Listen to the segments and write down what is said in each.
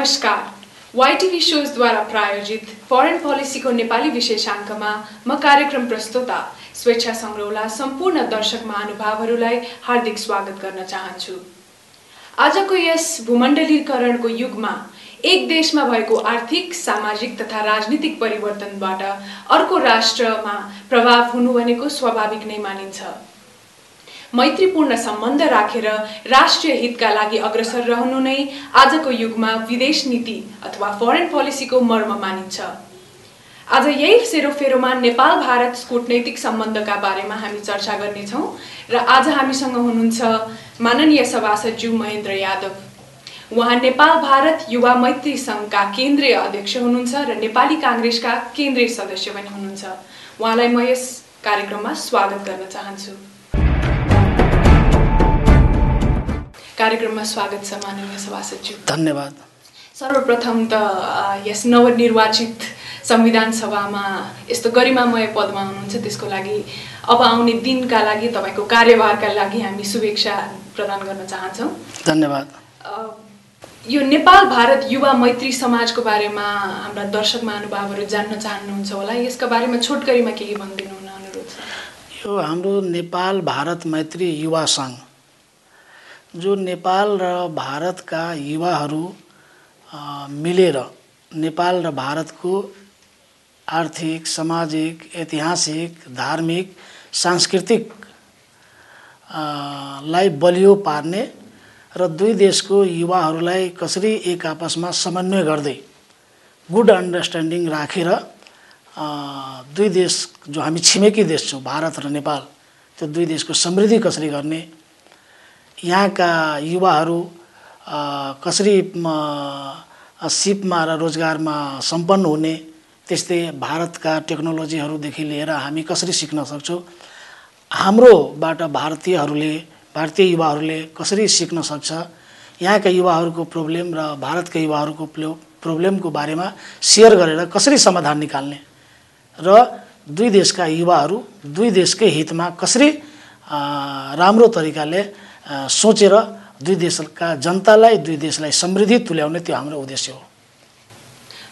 नमस्कार। YTV शोजद्वारा प्रायोजित foreign पोलिसीको Nepali विशेषाङ्कमा म कार्यक्रम प्रस्तुता स्वेच्छा संग्रौला सम्पूर्ण दर्शक महानुभावहरूलाई हार्दिक स्वागत गर्न चाहन्छु। आजको यस भूमण्डलीकरणको युगमा एक देशमा भएको आर्थिक, सामाजिक तथा राजनीतिक परिवर्तनबाट अर्को राष्ट्रमा प्रभाव हुनु भनेको स्वाभाविक नै मानिन्छ। मैत्रीपूर्ण सम्बन्ध राखेर राष्ट्रिय हितका लागि अग्रसर रहनु नै आजको युगमा विदेश नीति अथवा फरेन पोलिसीको मर्म मानिन्छ। आज यही सेरोफेरोमा नेपाल भारत कूटनैतिक सम्बन्धका बारेमा हामी चर्चा गर्नेछौँ र आज हामीसँग हुनुहुन्छ माननीय सभासदज्यू महेन्द्र यादव। उहाँ नेपाल भारत युवा मैत्री संघका केन्द्रीय अध्यक्ष हुनुहुन्छ र नेपाली कांग्रेसका केन्द्रीय सदस्य पनि हुनुहुन्छ। उहाँलाई म यस कार्यक्रममा स्वागत गर्न चाहन्छु। कार्यक्रममा स्वागत छ माननीय सभासदज्यू। धन्यवाद। सर्वप्रथम त यस नवनिर्वाचित संविधान सभामा यस्तो गरिमामय पदमा हुनुहुन्छ, त्यसको लागि अब आउने दिनका लागि तपाईको कार्यभारका लागि हामी शुभेच्छा प्रदान गर्न चाहन्छौँ। धन्यवाद। यो नेपाल भारत युवा मैत्री समाजको बारेमा हाम्रा दर्शक महानुभावहरू जान्न चाहनुहुन्छ होला, यसका बारेमा छोटकरीमा केही भनिदिनु हुन अनुरोध छ। यो हाम्रो नेपाल भारत मैत्री युवा संघ, जो नेपाल र भारतका युवाहरू मिलेर नेपाल र भारतको आर्थिक, सामाजिक, ऐतिहासिक, धार्मिक, सांस्कृतिक लाई बलियो पार्ने र दुई देशको युवाहरूलाई कसरी एक आपसमा समन्वय गर्दै गुड अन्डरस्ट्यान्डिङ राखेर दुई देश, जो हामी छिमेकी देश छौँ भारत र नेपाल, त्यो दुई देशको समृद्धि कसरी गर्ने, यहाँका युवाहरू कसरी सिपमा र रोजगारमा सम्पन्न हुने, त्यस्तै भारतका टेक्नोलोजीहरूदेखि लिएर हामी कसरी सिक्न सक्छौँ, हाम्रोबाट भारतीय युवाहरूले कसरी सिक्न सक्छ, यहाँका युवाहरूको प्रब्लम र भारतका युवाहरूको प्रब्लमको बारेमा सेयर गरेर कसरी समाधान निकाल्ने र दुई देशका युवाहरू दुई देशकै हितमा कसरी राम्रो तरिकाले सोचेर दुई देशका जनतालाई, दुई देशलाई समृद्धि तुल्याउने, त्यो हाम्रो उद्देश्य हो।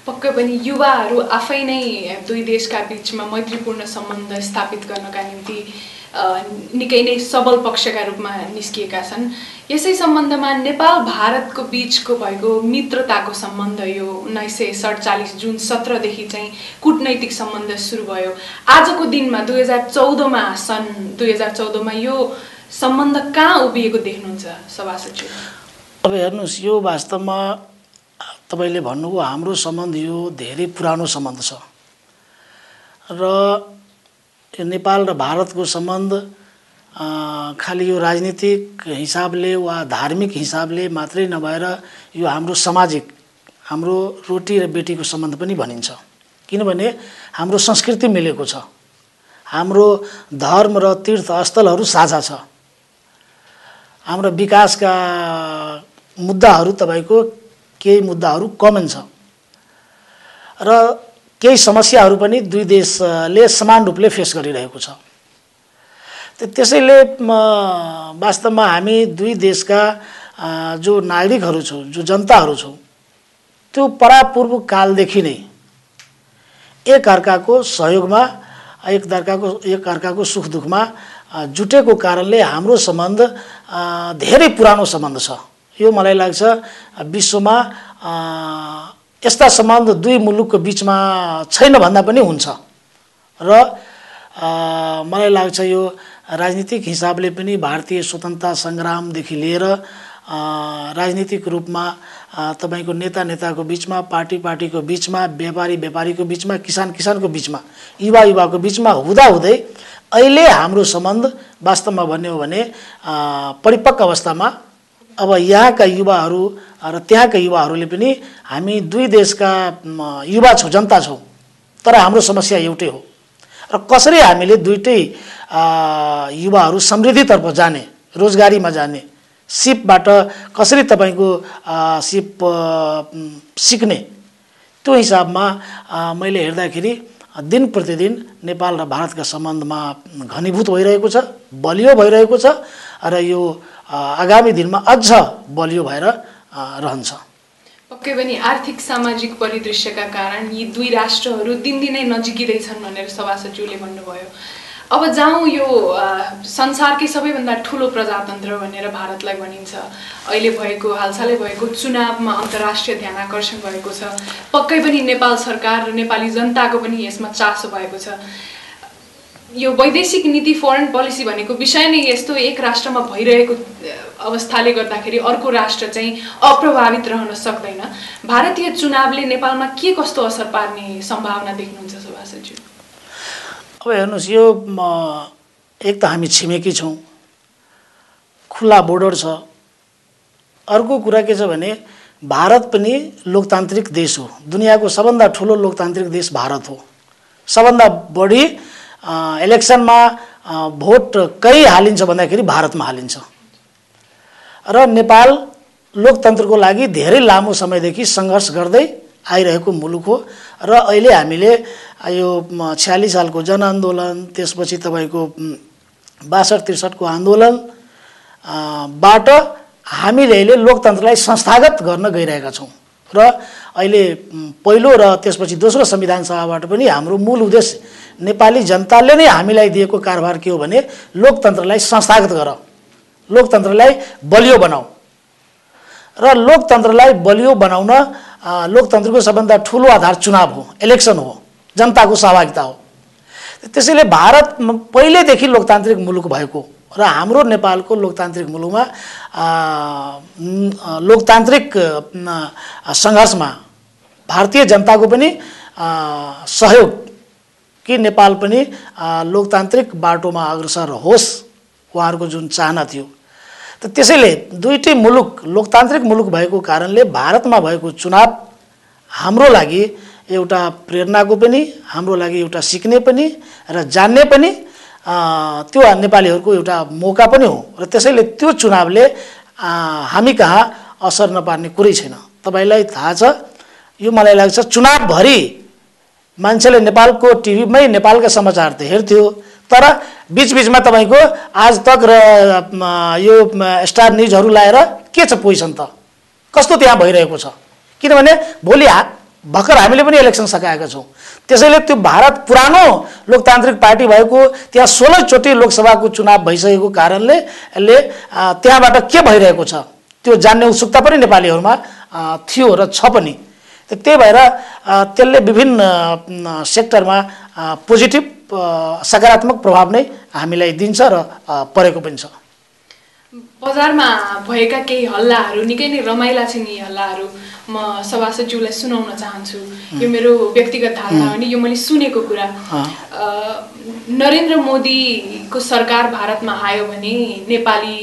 पक्कै पनि युवाहरू आफै नै दुई देशका बीचमा मैत्रीपूर्ण सम्बन्ध स्थापित गर्नका निम्ति निकै नै सबल पक्षका रूपमा निस्किएका छन्। यसै सम्बन्धमा नेपाल भारतको बीचको भएको मित्रताको सम्बन्ध यो 1947 जुन 17 देखि चाहिँ कूटनैतिक सम्बन्ध सुरु भयो। आजको दिनमा 2014 मा यो सम्बन्ध कहाँ उभिएको देख्नुहुन्छ सभासदज्यू? अब हेर्नुहोस्, यो वास्तवमा तपाईले भन्नुभयो हाम्रो सम्बन्ध यो धेरै पुरानो सम्बन्ध छ र नेपाल र भारतको सम्बन्ध खालि यो राजनीतिक हिसाबले वा धार्मिक हिसाबले मात्रै नभएर यो हाम्रो सामाजिक, हाम्रो रोटी र बेटीको सम्बन्ध पनि भनिन्छ। किनभने हाम्रो संस्कृति मिलेको छ, हाम्रो धर्म र तीर्थस्थलहरू साझा छ, हाम्रो विकासका मुद्दाहरू तपाईको केही मुद्दाहरू कमन छ र केही समस्याहरू पनि दुई देशले समान रूपले फेस गरिरहेको छ। त्यसैले वास्तवमा हामी दुई देशका जो नागरिकहरू छौँ, जो जनताहरू छौँ, त्यो परापूर्व कालदेखि नै एकअर्काको सहयोगमा, एकअर्काको सुख दुःखमा जुटेको कारणले हाम्रो सम्बन्ध धेरै पुरानो सम्बन्ध छ। यो मलाई लाग्छ विश्वमा यस्ता सम्बन्ध दुई मुलुकको बीचमा छैन भन्दा पनि हुन्छ र मलाई लाग्छ यो राजनीतिक हिसाबले पनि भारतीय स्वतन्त्रता सङ्ग्रामदेखि लिएर राजनीतिक रूपमा तपाईको नेताको बीचमा, पार्टीको बीचमा, व्यापारीको बीचमा, किसानको बीचमा, युवाको बीचमा हुँदाहुँदै अहिले हाम्रो सम्बन्ध वास्तवमा भन्ने हो भने परिपक्व अवस्थामा अब यहाँका युवाहरू र त्यहाँका युवाहरूले पनि हामी दुई देशका युवा छौँ, जनता छौँ, तर हाम्रो समस्या एउटै हो र कसरी हामीले दुईटै युवाहरू समृद्धितर्फ जाने, रोजगारीमा जाने, सिपबाट कसरी तपाईको सिप सिक्ने, त्यो हिसाबमा मैले हेर्दाखेरि दिन प्रतिदिन नेपाल र भारतका सम्बन्धमा घनीभूत भइरहेको छ, बलियो भइरहेको छ र यो आगामी दिनमा अझ बलियो भएर रहन्छ। पक्कै पनि आर्थिक सामाजिक परिदृश्यका कारण यी दुई राष्ट्रहरू दिनदिनै नजिकिँदैछन् भनेर सभासदज्यूले भन्नुभयो। अब जाउँ यो संसारकै सबैभन्दा ठुलो प्रजातन्त्र भनेर भारतलाई भनिन्छ। अहिले भएको हालसालै भएको चुनावमा अन्तर्राष्ट्रिय ध्यान आकर्षण भएको छ। पक्कै पनि नेपाल सरकार र नेपाली जनताको पनि यसमा चासो भएको छ। यो वैदेशिक नीति फरेन पोलिसी भनेको विषय नै यस्तो एक राष्ट्रमा भइरहेको अवस्थाले गर्दाखेरि अर्को राष्ट्र चाहिँ अप्रभावित रहन सक्दैन। भारतीय चुनावले नेपालमा के कस्तो असर पार्ने सम्भावना देख्नुहुन्छ सभासदज्यू? अब हेर्नुहोस्, यो एक त हामी छिमेकी छौँ, खुला बोर्डर छ। अर्को कुरा के छ भने भारत पनि लोकतान्त्रिक देश हो। दुनियाँको सबभन्दा ठुलो लोकतान्त्रिक देश भारत हो। सबभन्दा बढी इलेक्सनमा भोट कहीँ हालिन्छ भन्दाखेरि भारतमा हालिन्छ। र नेपाल लोकतन्त्रको लागि धेरै लामो समयदेखि सङ्घर्ष गर्दै आइरहेको मुलुक हो। र अहिले हामीले यो 46 सालको जनआन्दोलन, त्यसपछि तपाईँको 62-63 को आन्दोलन बाट हामीले अहिले लोकतन्त्रलाई संस्थागत गर्न गइरहेका छौँ। र अहिले पहिलो र त्यसपछि दोस्रो संविधान सभाबाट पनि हाम्रो मूल उद्देश्य नेपाली जनताले नै हामीलाई दिएको कारभार के हो भने लोकतन्त्रलाई संस्थागत गर, लोकतन्त्रलाई बलियो बनाऊ। र लोकतन्त्रलाई बलियो बनाउन लोकतन्त्रको सबभन्दा ठुलो आधार चुनाव हो, इलेक्सन हो, जनताको सहभागिता हो। त्यसैले भारत पहिलेदेखि लोकतान्त्रिक मुलुक भएको र हाम्रो नेपालको लोकतान्त्रिक मुलुकमा लोकतान्त्रिक सङ्घर्षमा भारतीय जनताको पनि सहयोग कि नेपाल पनि लोकतान्त्रिक बाटोमा अग्रसर होस्, उहाँहरूको जुन चाहना थियो। त्यसैले दुईटै मुलुक लोकतान्त्रिक मुलुक भएको कारणले भारतमा भएको चुनाव हाम्रो लागि एउटा प्रेरणाको पनि, हाम्रो लागि एउटा सिक्ने पनि र जान्ने पनि त्यो नेपालीहरूको एउटा मौका पनि हो। र त्यसैले त्यो चुनावले हामी कहाँ असर नपार्ने कुरै छैन। तपाईलाई थाहा छ, यो मलाई लाग्छ चुनावभरि मान्छेले नेपालको टिभीमै नेपालका समाचार त हेर्थ्यो, तर बीचबीचमा तपाईँको आज तक र यो स्टार न्युजहरू लाएर के छ पोजिसन त, कस्तो त्यहाँ भइरहेको छ। किनभने भोलि भर्खर हामीले पनि इलेक्सन सकाएका छौँ। त्यसैले त्यो भारत पुरानो लोकतान्त्रिक पार्टी भएको, त्यहाँ 16 चोटि लोकसभाको चुनाव भइसकेको कारणले यसले त्यहाँबाट के भइरहेको छ त्यो जान्ने उत्सुकता पनि नेपालीहरूमा थियो र छ पनि। त्यही भएर त्यसले विभिन्न सेक्टरमा पोजिटिभ सकारात्मक प्रभाव नै हामीलाई दिन्छ र परेको पनि छ। बजारमा भएका केही हल्लाहरू निकै नै रमाइला छन्। यी हल्लाहरू म सभासदज्यूलाई सुनाउन चाहन्छु। यो मेरो व्यक्तिगत धारणा हो नि, यो मैले सुनेको कुरा। नरेन्द्र मोदीको सरकार भारतमा आयो भने नेपाली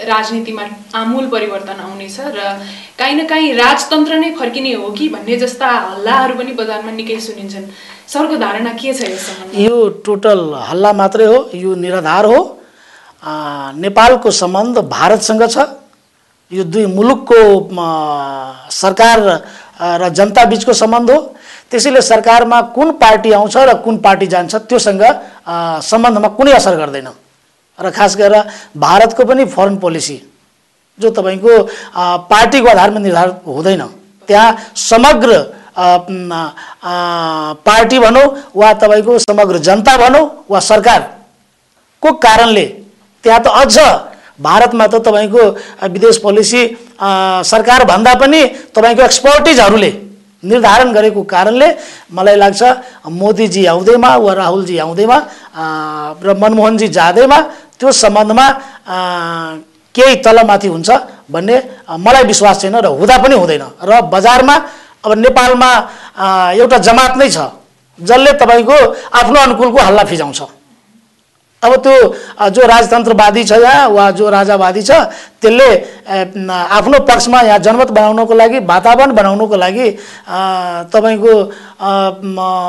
राजनीतिमा आमूल परिवर्तन आउनेछ र काहीँ न काहीँ राजतन्त्र नै फर्किने हो कि भन्ने जस्ता हल्लाहरू पनि बजारमा निकै सुनिन्छन्। सरको धारणा के छ यस सम्बन्धमा? यो टोटल हल्ला मात्रै हो, यो निराधार हो। नेपालको सम्बन्ध भारतसँग छ। यो दुई मुलुकको सरकार र जनता बीचको सम्बन्ध हो। त्यसैले सरकारमा कुन पार्टी आउँछ र कुन पार्टी जान्छ त्योसँग सम्बन्धमा कुनै असर गर्दैन। र खास गरेर भारतको पनि फरेन पोलिसी जो तपाईँको पार्टीको आधारमा निर्धारित हुँदैन, त्यहाँ समग्र पार्टी भनौँ वा तपाईँको समग्र जनता भनौँ वा सरकारको कारणले त्यहाँ त अझ भारतमा त तपाईँको विदेश पोलिसी सरकार भन्दा पनि तपाईँको एक्सपर्टिजहरूले निर्धारण गरेको कारणले मलाई लाग्छ मोदीजी आउँदैमा वा राहुलजी आउँदैमा र मनमोहनजी जाँदैमा त्यो सम्बन्धमा केही तलमाथि हुन्छ भन्ने मलाई विश्वास छैन र हुँदा पनि हुँदैन। र बजारमा अब नेपालमा एउटा जमात नै छ जसले तपाईँको आफ्नो अनुकूलको हल्ला फिजाउँछ। अब त्यो जो राजतन्त्रवादी छ यहाँ वा जो राजावादी छ त्यसले आफ्नो पक्षमा यहाँ जनमत बनाउनको लागि, वातावरण बनाउनको लागि तपाईँको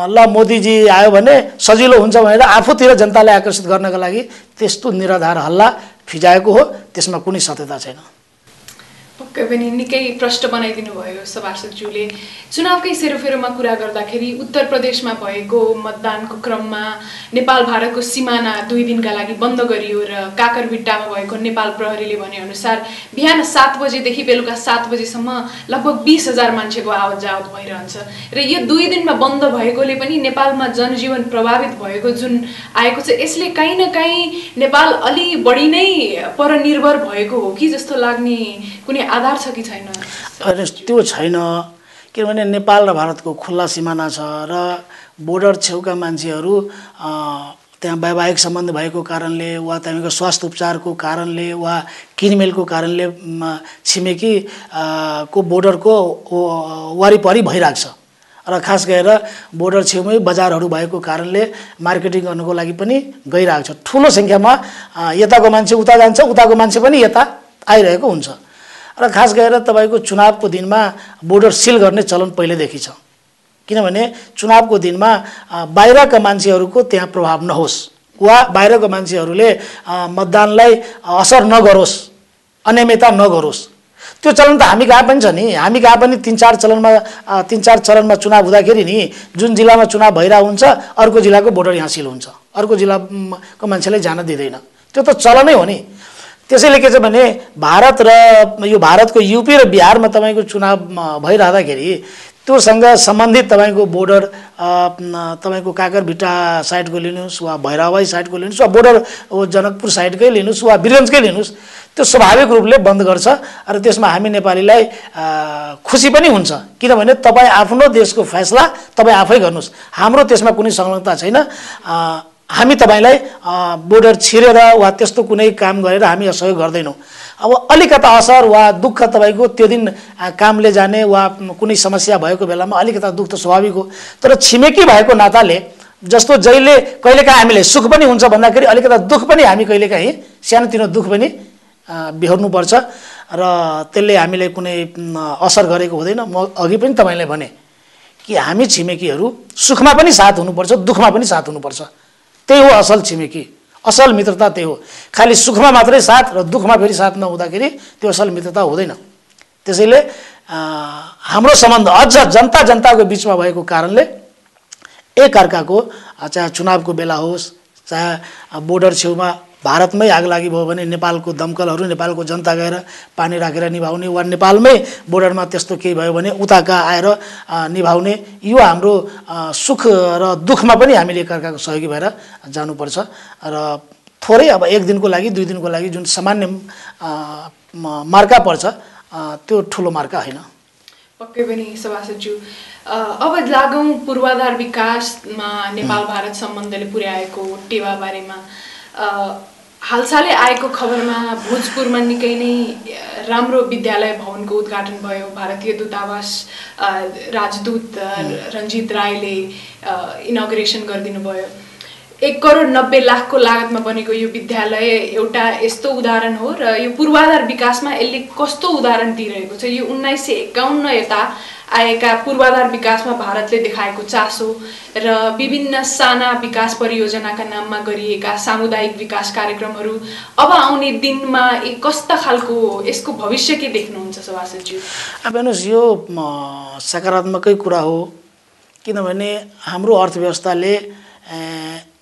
ल मोदीजी आयो भने सजिलो हुन्छ भनेर आफूतिर जनतालाई आकर्षित गर्नका लागि त्यस्तो निराधार हल्ला फिजाएको हो। त्यसमा कुनै सत्यता छैन। पक्कै पनि निकै प्रश्न बनाइदिनु भयो सभासदज्यूले। चुनावकै सेरोफेरोमा कुरा गर्दाखेरि उत्तर प्रदेशमा भएको मतदानको क्रममा नेपाल भारतको सिमाना 2 दिनका लागि बन्द गरियो र काकरभिट्टामा भएको नेपाल प्रहरीले भनेअनुसार बिहान 7 बजेदेखि बेलुका 7 बजेसम्म लगभग 20,000 मान्छेको आवत जावत भइरहन्छ र यो 2 दिनमा बन्द भएकोले पनि नेपालमा जनजीवन प्रभावित भएको जुन आएको छ यसले कहीँ न कहीँ नेपाल अलि बढी नै परनिर्भर भएको हो कि जस्तो लाग्ने कुनै आधार छ कि छैन? त्यो छैन, किनभने नेपाल र भारतको खुल्ला सिमाना छ र बोर्डर छेउका मान्छेहरू त्यहाँ वैवाहिक सम्बन्ध भएको कारणले वा त्यहाँको स्वास्थ्य उपचारको कारणले वा किनमेलको कारणले छिमेकी को बोर्डरको वरिपरि भइरहेको छ र खास गरेर बोर्डर छेउमै बजारहरू भएको कारणले मार्केटिङ गर्नको लागि पनि गइरहेको छ। ठुलो सङ्ख्यामा यताको मान्छे उता जान्छ, उताको मान्छे पनि यता आइरहेको हुन्छ र खास गरेर तपाईँको चुनावको दिनमा बोर्डर सिल गर्ने चलन पहिलेदेखि छ, किनभने चुनावको दिनमा बाहिरका मान्छेहरूको त्यहाँ प्रभाव नहोस् वा बाहिरको मान्छेहरूले मतदानलाई असर नगरोस्, अनियमितता नगरोस्। त्यो चलन त हामी कहाँ पनि छ नि, हामी कहाँ पनि 3-4 चरणमा चुनाव हुँदाखेरि नि जुन जिल्लामा चुनाव भइरहेको हुन्छ अर्को जिल्लाको बोर्डर यहाँ सिल हुन्छ, अर्को जिल्लाको मान्छेलाई जान दिँदैन, त्यो त चलनै हो नि। त्यसैले के छ भने भारत र यो भारतको युपी र बिहारमा तपाईँको चुनाव भइरहँदाखेरि त्योसँग सम्बन्धित तपाईँको बोर्डर तपाईँको काकरभिट्टा साइडको लिनुहोस् वा भैरवाई साइडको लिनुहोस् वा बोर्डर जनकपुर साइडकै लिनुहोस् वा वीरगन्जकै लिनुहोस्, त्यो स्वाभाविक रूपले बन्द गर्छ र त्यसमा हामी नेपालीलाई खुसी पनि हुन्छ, किनभने तपाईँ आफ्नो देशको फैसला तपाईँ आफै गर्नुहोस्, हाम्रो त्यसमा कुनै संलग्नता छैन। हामी तपाईँलाई बोर्डर छिरेर वा त्यस्तो कुनै काम गरेर हामी सहयोग गर्दैनौँ। अब अलिकता असर वा दुःख तपाईँको त्यो दिन कामले जाने वा कुनै समस्या भएको बेलामा अलिकता दुःख त स्वाभाविक हो, तर छिमेकी भएको नाताले जस्तो जहिले कहिलेकाहीँ हामीलाई सुख पनि हुन्छ भन्दाखेरि अलिकता दुःख पनि हामी कहिलेकाहीँ सानोतिनो दुःख पनि बिहोर्नुपर्छ र त्यसले हामीलाई कुनै असर गरेको हुँदैन। म अघि पनि तपाईँलाई भने कि हामी छिमेकीहरू सुखमा पनि साथ हुनुपर्छ, दुःखमा पनि साथ हुनुपर्छ, त्यही हो असल छिमेकी, असल मित्रता त्यही हो। खालि सुखमा मात्रै साथ र दुःखमा फेरि साथ नहुँदाखेरि त्यो असल मित्रता हुँदैन। त्यसैले हाम्रो सम्बन्ध अझ जनताको बिचमा भएको कारणले एकअर्काको चाहे चुनावको बेला होस् चाहे बोर्डर छेउमा भारतमै आगलागी भयो भने नेपालको दमकलहरू नेपालको जनता गएर पानी राखेर निभाउने वा नेपालमै बोर्डरमा त्यस्तो केही भयो भने उताका आएर निभाउने, यो हाम्रो सुख र दुःखमा पनि हामीले एकअर्काको सहयोगी भएर जानुपर्छ र थोरै अब 1 दिनको लागि 2 दिनको लागि जुन सामान्य मार्का पर्छ त्यो ठुलो मार्का होइन। पक्कै पनि सभासदज्यू, अब लागौँ पूर्वाधार विकासमा नेपाल भारत सम्बन्धले पुर्याएको टेवा बारेमा। हालसालै आएको खबरमा भोजपुरमा निकै नै राम्रो विद्यालय भवनको उद्घाटन भयो। भारतीय दूतावास राजदूत रञ्जित रायले इनोग्रेसन गरिदिनु भयो। 1,90,00,000 को लागतमा बनेको यो विद्यालय एउटा यस्तो उदाहरण हो र यो पूर्वाधार विकासमा यसले कस्तो उदाहरण दिइरहेको छ। यो 1951 यता आएका पूर्वाधार विकासमा भारतले देखाएको चासो र विभिन्न साना विकास परियोजनाका नाममा गरिएका सामुदायिक विकास कार्यक्रमहरू अब आउने दिनमा कस्ता खालको यसको भविष्य के देख्नुहुन्छ सभासदज्यू? अब हेर्नुहोस्, यो सकारात्मकै कुरा हो, किनभने हाम्रो अर्थव्यवस्थाले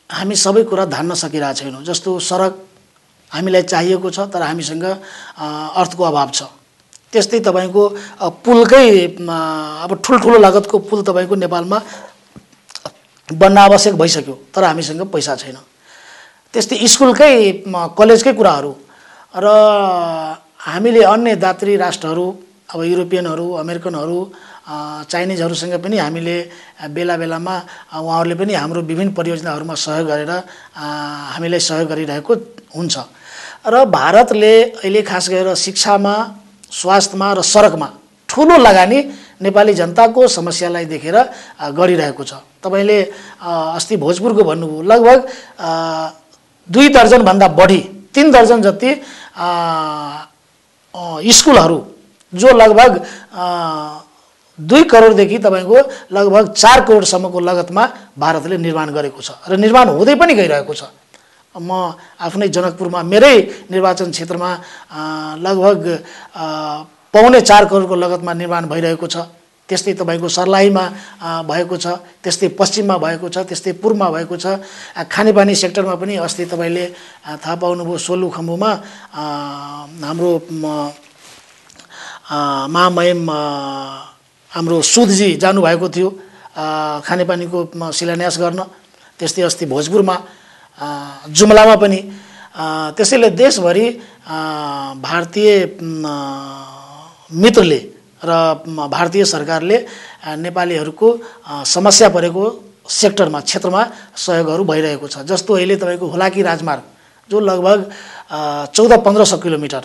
हामी सबै कुरा धान्न सकिरहेको छैनौँ। जस्तो सडक हामीलाई चाहिएको छ तर हामीसँग अर्थको अभाव छ, त्यस्तै तपाईँको पुलकै अब ठुल्ठुलो लागतको पुल तपाईँको नेपालमा बन्न आवश्यक भइसक्यो तर हामीसँग पैसा छैन। त्यस्तै स्कुलकै कलेजकै कुराहरू र हामीले अन्य दात्री राष्ट्रहरू अब युरोपियनहरू अमेरिकनहरू चाइनिजहरूसँग पनि हामीले बेला बेलामा उहाँहरूले पनि हाम्रो विभिन्न परियोजनाहरूमा सहयोग गरेर हामीलाई सहयोग गरिरहेको हुन्छ र भारतले अहिले खास गरेर शिक्षामा स्वास्थ्यमा र सडकमा ठुलो लगानी नेपाली जनताको समस्यालाई देखेर गरिरहेको छ। तपाईँले अस्ति भोजपुरको भन्नुभयो, लगभग 2 दर्जनभन्दा बढी 3 दर्जन जति स्कुलहरू जो लगभग 2 करोडदेखि तपाईँको लगभग 4 करोडसम्मको लागतमा भारतले निर्माण गरेको छ र निर्माण हुँदै पनि गइरहेको छ। म आफ्नै जनकपुरमा मेरै निर्वाचन क्षेत्रमा लगभग 4.25 करोडको लगतमा निर्माण भइरहेको छ। त्यस्तै तपाईको सर्लाहीमा भएको छ, त्यस्तै पश्चिममा भएको छ, त्यस्तै पूर्वमा भएको छ। खानेपानी सेक्टरमा पनि अस्ति तपाईले थाहा पाउनुभयो सोलुखम्बुमा हाम्रो महामहिम हाम्रो सुदजी जानुभएको थियो खानेपानीको शिलान्यास गर्न। त्यस्तै अस्ति भोजपुरमा जुम्लामा पनि। त्यसैले देशभरि भारतीय मित्रले र भारतीय सरकारले नेपालीहरूको समस्या परेको सेक्टरमा क्षेत्रमा सहयोगहरू भइरहेको छ। जस्तो अहिले तपाईको हुलाकी राजमार्ग जो लगभग 1400-1500 किलोमिटर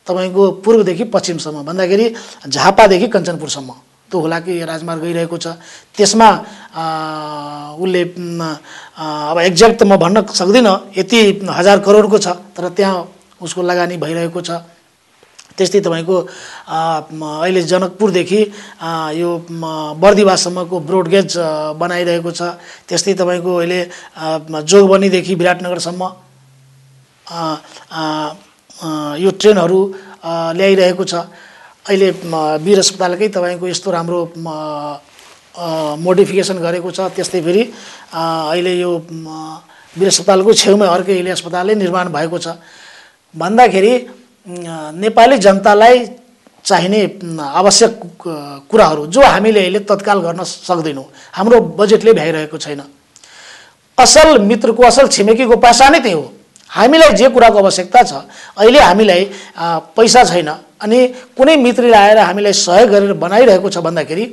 तपाईको पूर्वदेखि पश्चिमसम्म भन्दाखेरि झापादेखि कञ्चनपुरसम्म त्यो हुलाकी राजमार्ग गइरहेको छ। त्यसमा उसले अब एक्ज्याक्ट त म भन्न सक्दिनँ यति 1000 करोडको छ, तर त्यहाँ उसको लगानी भइरहेको छ। त्यस्तै तपाईको अहिले जनकपुरदेखि यो बर्दिवासम्मको ब्रोडगेज बनाइरहेको छ। त्यस्तै तपाईको अहिले जोगबनीदेखि विराटनगरसम्म यो ट्रेनहरू ल्याइरहेको छ। अहिले वीर अस्पतालकै तपाईको यस्तो राम्रो मोडिफिकेसन गरेको छ। त्यस्तै फेरि अहिले यो वीर अस्पतालको छेउमै अर्कै अहिले अस्पतालै निर्माण भएको छ। भन्दाखेरि नेपाली जनतालाई चाहिने आवश्यक कुराहरू जो हामीले अहिले तत्काल गर्न सक्दैनौँ, हाम्रो बजेटले भ्याइरहेको छैन। असल मित्रको असल छिमेकीको पैसा नै त्यही हो। हामीलाई जे कुराको आवश्यकता छ अहिले हामीलाई पैसा छैन अनि कुनै मित्रले आएर हामीलाई सहयोग गरेर बनाइरहेको छ भन्दाखेरि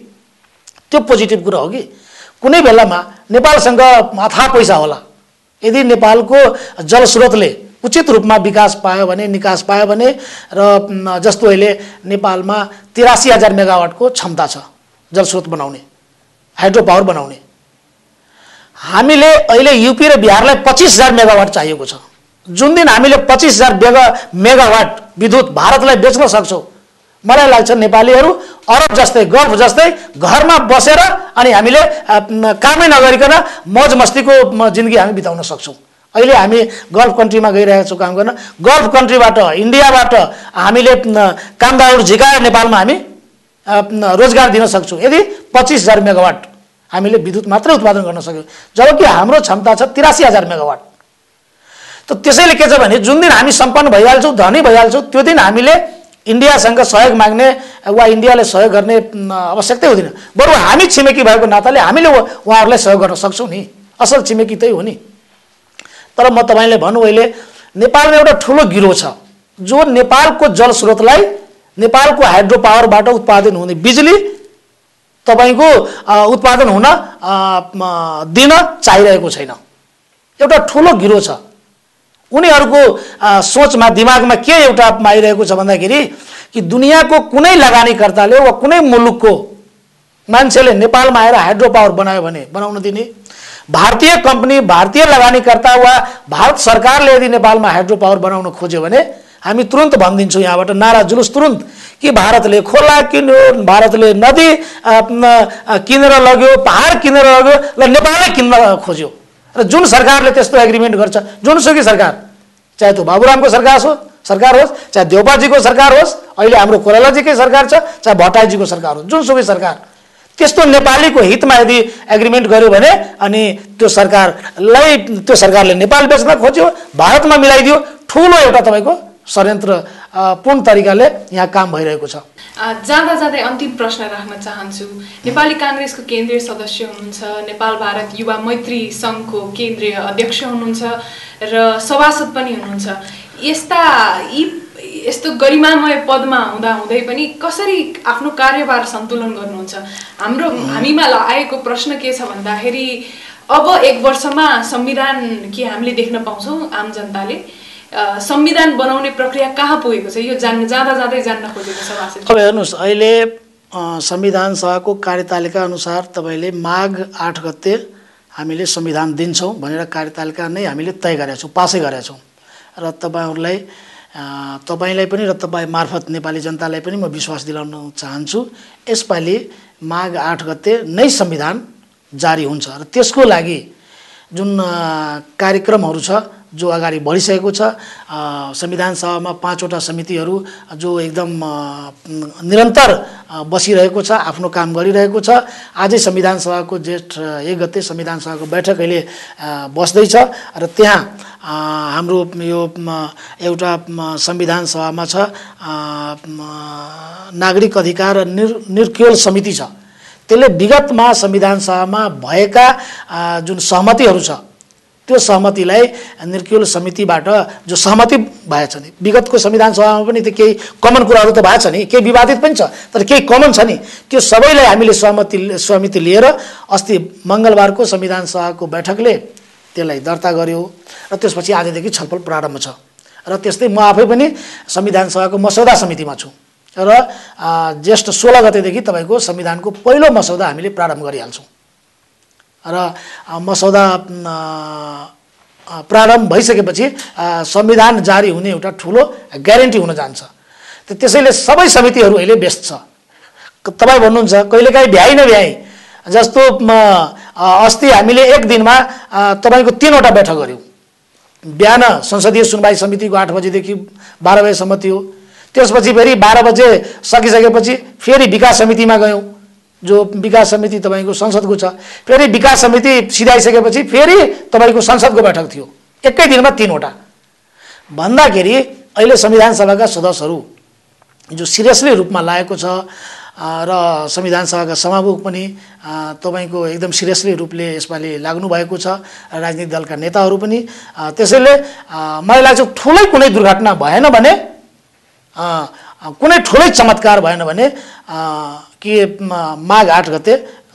त्यो पोजिटिभ कुरा हो कि कुनै बेलामा नेपालसँग अथाह पैसा होला। यदि नेपालको जलस्रोतले उचित रूपमा विकास पायो भने, निकास पायो भने र जस्तो अहिले नेपालमा 83,000 मेगावाटको क्षमता छ जलस्रोत बनाउने, हाइड्रो पावर बनाउने। हामीले अहिले युपी र बिहारलाई 25,000 मेगावाट चाहिएको छ। जुन दिन हामीले 25,000 मेगावाट विद्युत भारतलाई बेच्न सक्छौँ, मलाई लाग्छ नेपालीहरू अरब जस्तै गल्फ जस्तै घरमा बसेर अनि हामीले कामै नगरिकन मौज मस्तीको जिन्दगी हामी बिताउन सक्छौँ। अहिले हामी गल्फ कन्ट्रीमा गइरहेका छौँ काम गर्न। गल्फ कन्ट्रीबाट इन्डियाबाट हामीले कामदारहरू झिकाएर नेपालमा हामी रोजगार दिन सक्छौँ यदि 25,000 मेगावाट हामीले विद्युत मात्रै उत्पादन गर्न सक्यौँ, जबकि हाम्रो क्षमता छ 83,000 मेगावाट। त त्यसैले के छ भने जुन दिन हामी सम्पन्न भइहाल्छौँ, धनी भइहाल्छौँ, त्यो दिन हामीले इन्डियासँग सहयोग माग्ने वा इन्डियाले सहयोग गर्ने आवश्यकतै हुँदैन। बरु हामी छिमेकी भएको नाताले हामीले उहाँहरूलाई सहयोग गर्न सक्छौँ नि। असल छिमेकी त्यही हो नि। तर म तपाईँले भन्नु अहिले नेपालमा एउटा ठुलो गिरोह छ जो नेपालको जलस्रोतलाई नेपालको हाइड्रो पावरबाट उत्पादन हुने बिजुली तपाईँको उत्पादन हुन दिन चाहिरहेको छैन। एउटा ठुलो गिरोह छ। उनीहरूको सोचमा दिमागमा के एउटा आइरहेको छ भन्दाखेरि कि दुनियाँको कुनै लगानीकर्ताले वा कुनै मुलुकको मान्छेले नेपालमा आएर हाइड्रो पावर बनायो भने बनाउन दिने, भारतीय कम्पनी भारतीय लगानीकर्ता वा भारत सरकारले यदि नेपालमा हाइड्रो पावर बनाउन खोज्यो भने हामी तुरुन्त भनिदिन्छौँ यहाँबाट नारा जुलुस तुरुन्त कि भारतले खोला किन्यो, भारतले नदी किनेर लग्यो, पहाड किनेर लग्यो, ल नेपालले किन्न खोज्यो। र जुन सरकारले त्यस्तो एग्रिमेन्ट गर्छ, जुनसुकै सरकार, चाहे त्यो बाबुरामको सरकार होस्, चाहे देउपाजीको सरकार होस्, अहिले हाम्रो कोइरालाजीकै सरकार छ, चाहे भट्टराईजीको सरकार होस्, जुनसुकै सरकार, त्यस्तो नेपालीको हितमा यदि एग्रिमेन्ट गर्यो भने अनि त्यो सरकारले नेपाल बेच्न खोज्यो, भारतमा मिलाइदियो, ठुलो एउटा तपाईँको षड्यन्त्र पूर्ण तरिकाले यहाँ काम भइरहेको छ। जाँदा जाँदै अन्तिम प्रश्न राख्न चाहन्छु। नेपाली काङ्ग्रेसको केन्द्रीय सदस्य हुनुहुन्छ, नेपाल भारत युवा मैत्री सङ्घको केन्द्रीय अध्यक्ष हुनुहुन्छ र सभासद पनि हुनुहुन्छ। यस्तो गरिमामय पदमा हुँदै पनि कसरी आफ्नो कार्यभार सन्तुलन गर्नुहुन्छ? हामीमा आएको प्रश्न के छ भन्दाखेरि अब 1 वर्षमा संविधान के हामीले देख्न पाउँछौँ? आम जनताले संविधान बनाउने प्रक्रिया कहाँ पुगेको छ यो जान्न खोजेको छ सभासद। अब हेर्नुहोस्, अहिले संविधान सभाको कार्यतालिका अनुसार तपाईँले माघ 8 गते हामीले संविधान दिन्छौँ भनेर कार्यतालिका नै हामीले तय गरेका छौँ, पासै गरेका छौँ। र तपाईँलाई पनि र तपाईँ मार्फत नेपाली जनतालाई पनि म विश्वास दिलाउन चाहन्छु यसपालि माघ 8 गते नै संविधान जारी हुन्छ। र त्यसको लागि जुन कार्यक्रमहरू छ जो अगाडि बढिसकेको छ। संविधान सभामा 5वटा समितिहरू जो एकदम निरन्तर बसिरहेको छ, आफ्नो काम गरिरहेको छ। आजै संविधान सभाको जेठ 1 गते संविधान सभाको बैठक अहिले बस्दैछ र त्यहाँ हाम्रो यो एउटा संविधान सभामा छ नागरिक अधिकार निर्क्योल समिति छ। त्यसले विगतमा संविधान सभामा भएका जुन सहमतिहरू छ त्यो सहमतिलाई निर्क्योल समितिबाट जो सहमति भएछ नि, विगतको संविधान सभामा पनि त्यो केही कमन कुराहरू त भएछ नि, केही विवादित पनि छ, तर केही कमन छ नि, त्यो सबैलाई हामीले सहमति लिएर अस्ति मङ्गलबारको संविधान सभाको बैठकले त्यसलाई दर्ता गर्यो र त्यसपछि आजदेखि छलफल प्रारम्भ छ। र त्यस्तै म आफै पनि संविधान सभाको मसौदा समितिमा छु र जेष्ठ 16 गतेदेखि तपाईँको संविधानको पहिलो मसौदा हामीले प्रारम्भ गरिहाल्छौँ र मसौदा प्रारम्भ भइसकेपछि संविधान जारी हुने एउटा ठुलो ग्यारेन्टी हुन जान्छ। त्यसैले सबै समितिहरू अहिले व्यस्त छ। तपाईँ भन्नुहुन्छ कहिलेकाहीँ भ्याइ नभ्याइ, जस्तो अस्ति हामीले एक दिनमा तपाईँको 3वटा बैठक गऱ्यौँ। बिहान संसदीय सुनवाई समितिको 8 बजेदेखि 12 बजेसम्म थियो। त्यसपछि फेरि 12 बजे सकिसकेपछि फेरि विकास समितिमा गयौँ, जो विकास समिति तपाईँको संसदको छ। फेरि विकास समिति सिधाइसकेपछि फेरि तपाईँको संसदको बैठक थियो। एकै दिनमा 3वटा भन्दाखेरि अहिले संविधान सभाका सदस्यहरू जो सिरियसली रूपमा लागेको छ र संविधान सभाका सभामुख पनि तपाईँको एकदम सिरियसली रूपले यसपालि लाग्नु भएको छ, राजनीतिक दलका नेताहरू पनि। त्यसैले मलाई लाग्छ ठुलै कुनै दुर्घटना भएन भने, कुनै ठुलै चमत्कार भएन भने कि माघ 8 गते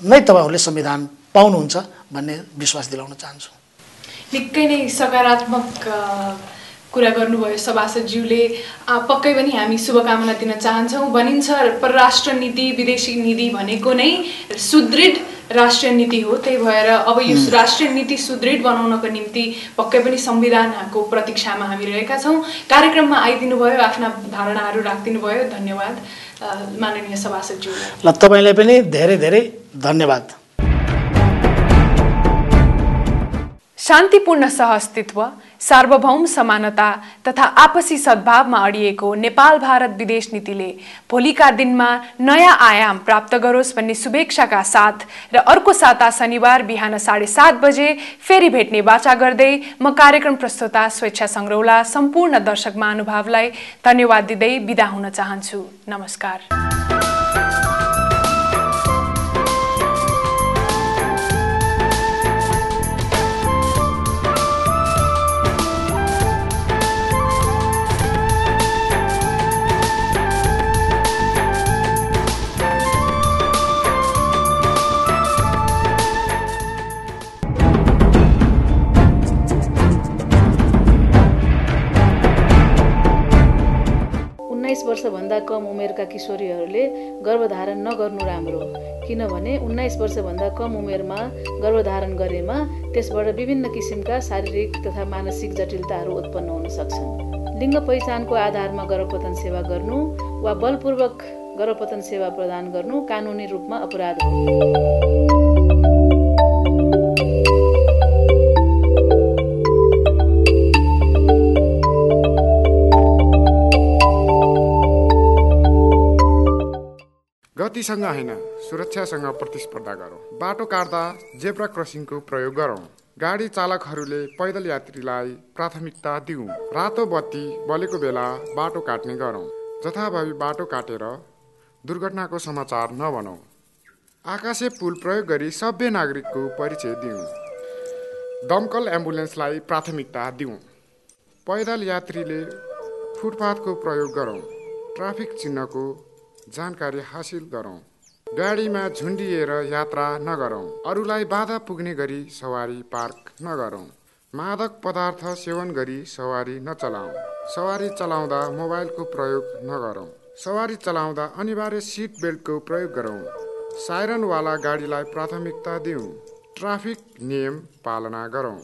नै तपाईँहरूले संविधान पाउनुहुन्छ भन्ने विश्वास दिलाउन चाहन्छु। निकै नै सकारात्मक कुरा गर्नुभयो सभासदज्यूले। पक्कै पनि हामी शुभकामना दिन चाहन्छौँ। भनिन्छ परराष्ट्र नीति विदेशी नीति भनेको नै सुदृढ राष्ट्रिय नीति हो। त्यही भएर अब यो राष्ट्रिय नीति सुदृढ बनाउनको निम्ति पक्कै पनि संविधानको प्रतीक्षामा हामी रहेका छौँ। कार्यक्रममा आइदिनु भयो, आफ्ना धारणाहरू राखिदिनु भयो। धन्यवाद माननीय सभासदज्यू। ल तपाईँलाई पनि धेरै धेरै धन्यवाद। शान्तिपूर्ण सहअस्तित्व, सार्वभौम समानता तथा आपसी सद्भावमा अडिएको नेपाल भारत विदेश नीतिले भोलिका दिनमा नयाँ आयाम प्राप्त गरोस् भन्ने शुभेच्छाका साथ र अर्को साता शनिबार बिहान 7:30 बजे फेरि भेट्ने बाचा गर्दै म कार्यक्रम प्रस्तुता स्वेच्छा संग्रौला सम्पूर्ण दर्शक महानुभावलाई धन्यवाद दिँदै बिदा हुन चाहन्छु। नमस्कार। 19 वर्षभन्दा कम उमेरका किशोरीहरूले गर्भधारण नगर्नु राम्रो, किनभने 19 वर्षभन्दा कम उमेरमा गर्भधारण गरेमा त्यसबाट विभिन्न किसिमका शारीरिक तथा मानसिक जटिलताहरू उत्पन्न हुन सक्छन्। लिङ्ग पहिचानको आधारमा गर्भपतन सेवा गर्नु वा बलपूर्वक गर्भपतन सेवा प्रदान गर्नु कानुनी रूपमा अपराध हो। गतिसँग होइन, सुरक्षासँग प्रतिस्पर्धा गरौँ। बाटो काट्दा जेब्रा क्रसिङको प्रयोग गरौँ। गाडी चालकहरूले पैदल यात्रीलाई प्राथमिकता दिउँ। रातो बत्ती बलेको बेला बाटो काट्ने गरौँ। जथाभावी बाटो काटेर दुर्घटनाको समाचार नबनौँ। आकाशे पुल प्रयोग गरी सभ्य नागरिकको परिचय दिउँ। दमकल एम्बुलेन्सलाई प्राथमिकता दिउँ। पैदल यात्रीले फुटपाथको प्रयोग गरौँ। ट्राफिक चिन्हको जानकारी हासिल गरौँ। गाडीमा झुन्डिएर यात्रा नगरौँ। अरूलाई बाधा पुग्ने गरी सवारी पार्क नगरौँ। मादक पदार्थ सेवन गरी सवारी नचलाऊ। सवारी चलाउँदा मोबाइलको प्रयोग नगरौँ। सवारी चलाउँदा अनिवार्य सिट बेल्टको प्रयोग गरौँ। साइरनवाला गाडीलाई प्राथमिकता दिउँ। ट्राफिक नियम पालना गरौँ।